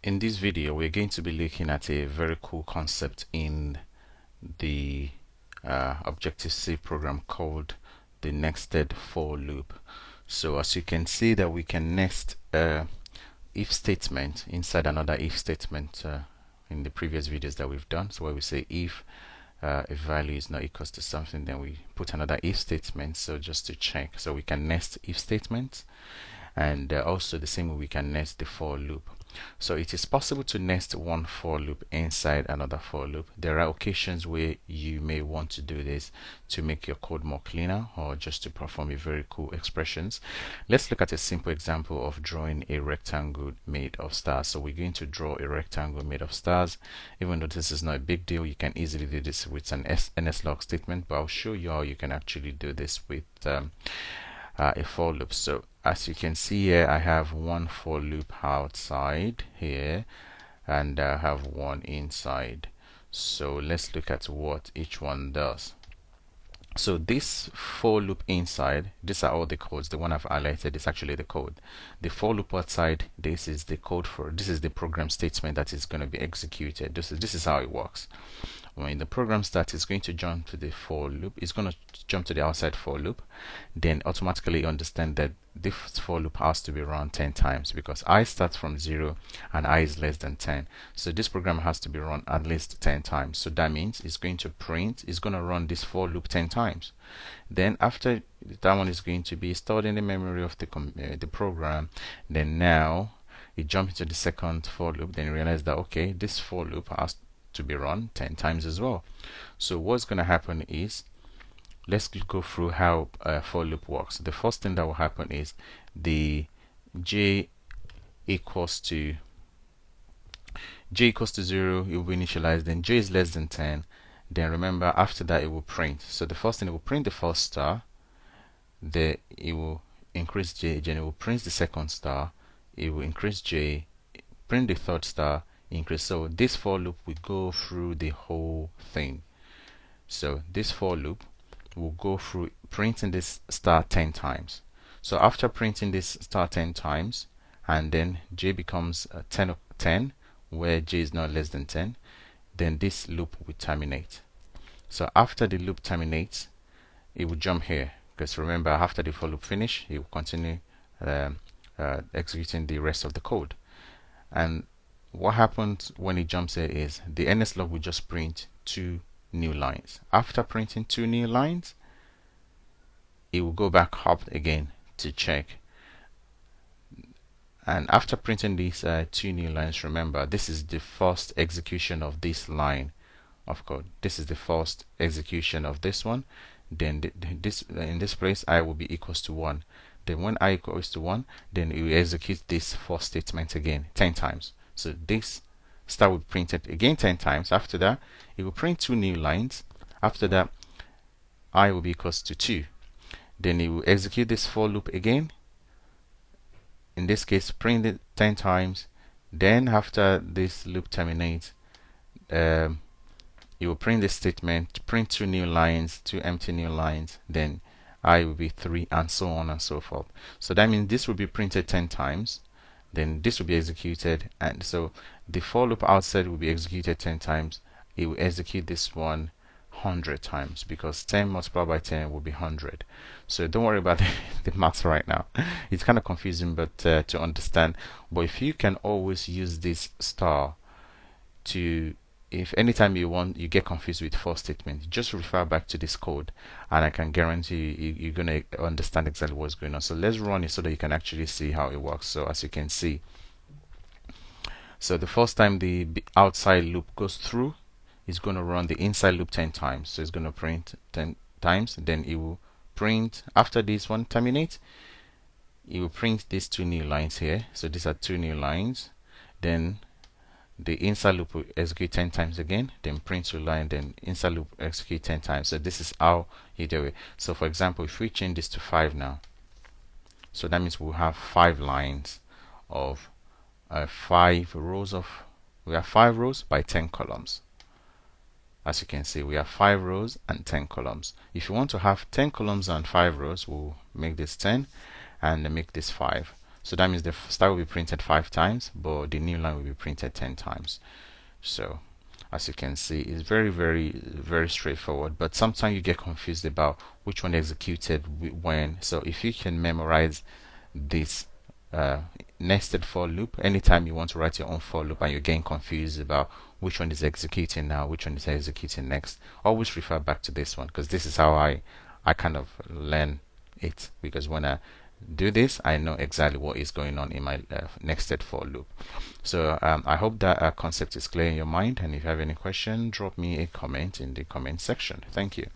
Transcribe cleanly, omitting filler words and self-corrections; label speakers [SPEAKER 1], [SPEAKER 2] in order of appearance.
[SPEAKER 1] In this video, we're going to be looking at a very cool concept in the Objective-C program called the nested for loop. So as you can see that we can nest if statement inside another if statement in the previous videos that we've done. So where we say if a value is not equals to something, then we put another if statement, so just to check. So we can nest if statements, and also the same way we can nest the for loop. So it is possible to nest one for loop inside another for loop. There are occasions where you may want to do this to make your code more cleaner, or just to perform a very cool expressions. Let's look at a simple example of drawing a rectangle made of stars. So we're going to draw a rectangle made of stars. Even though this is not a big deal, you can easily do this with an NSLog statement, but I'll show you how you can actually do this with a for loop. So as you can see here, I have one for loop outside here, and I have one inside. So let's look at what each one does. So this for loop inside, these are all the codes. The one I've highlighted is actually the code. The for loop outside, this is the code this is the program statement that is going to be executed. This is how it works. When the program starts, it's going to jump to the for loop. It's going to jump to the outside for loop. Then automatically understand that this for loop has to be run 10 times, because I starts from 0 and I is less than 10. So this program has to be run at least 10 times. So that means it's going to it's going to run this for loop 10 times. Then after that one is going to be stored in the memory of the program. Then now it jumps into the second for loop. Then realize that okay, this for loop has to be run 10 times as well. So what's going to happen is, let's go through how for loop works. The first thing that will happen is the j equals to 0, it will be initialized. Then j is less than 10. Then remember, after that it will print. So the first thing, it will print the first star, then it will increase j, then it will print the second star, it will increase j, print the third star, increase. So this for loop will go through the whole thing. So this for loop will go through printing this star 10 times. So after printing this star 10 times, and then j becomes 10, where j is not less than 10, then this loop will terminate. So after the loop terminates, it will jump here, because remember, after the for loop finish, it will continue executing the rest of the code. And what happens when it jumps here is the NSLog will just print 2 new lines. After printing 2 new lines, it will go back up again to check. And after printing these 2 new lines, remember, this is the first execution of this line of code. This is the first execution of this one. Then in this place, I will be equals to 1. Then when I equals to 1, then it will execute this for statement again 10 times. So this star will print it again 10 times. After that, it will print 2 new lines. After that, I will be equals to 2. Then it will execute this for loop again. In this case, print it 10 times. Then after this loop terminates, it will print this statement, print 2 new lines, 2 empty new lines. Then I will be 3, and so on and so forth. So that means this will be printed 10 times. Then this will be executed, and so the for loop outside will be executed 10 times. It will execute this one 100 times, because 10 multiplied by 10 will be 100. So don't worry about the maths right now. It's kind of confusing, but to understand. But if you can always use this star to, if anytime you get confused with for statement, just refer back to this code, and I can guarantee you're going to understand exactly what's going on. So let's run it so that you can actually see how it works. So as you can see, so the first time the outside loop goes through, it's going to run the inside loop 10 times. So it's going to print 10 times. Then it will print, after this one terminates, it will print these 2 new lines here. So these are 2 new lines. Then the inside loop will execute 10 times again, then print 2 line, then inside loop execute 10 times. So this is how you do it. So for example, if we change this to 5 now, so that means we'll have 5 lines of 5 rows of, we have 5 rows by 10 columns. As you can see, we have 5 rows and 10 columns. If you want to have 10 columns and 5 rows, we'll make this 10 and make this 5. So that means the star will be printed 5 times, but the new line will be printed 10 times. So as you can see, it's very straightforward, but sometimes you get confused about which one executed when. So if you can memorize this nested for loop, anytime you want to write your own for loop and you're getting confused about which one is executing now, which one is executing next, always refer back to this one, because this is how I kind of learn it, because when I do this, I know exactly what is going on in my nested for loop. So I hope that concept is clear in your mind, and if you have any question, drop me a comment in the comment section. Thank you.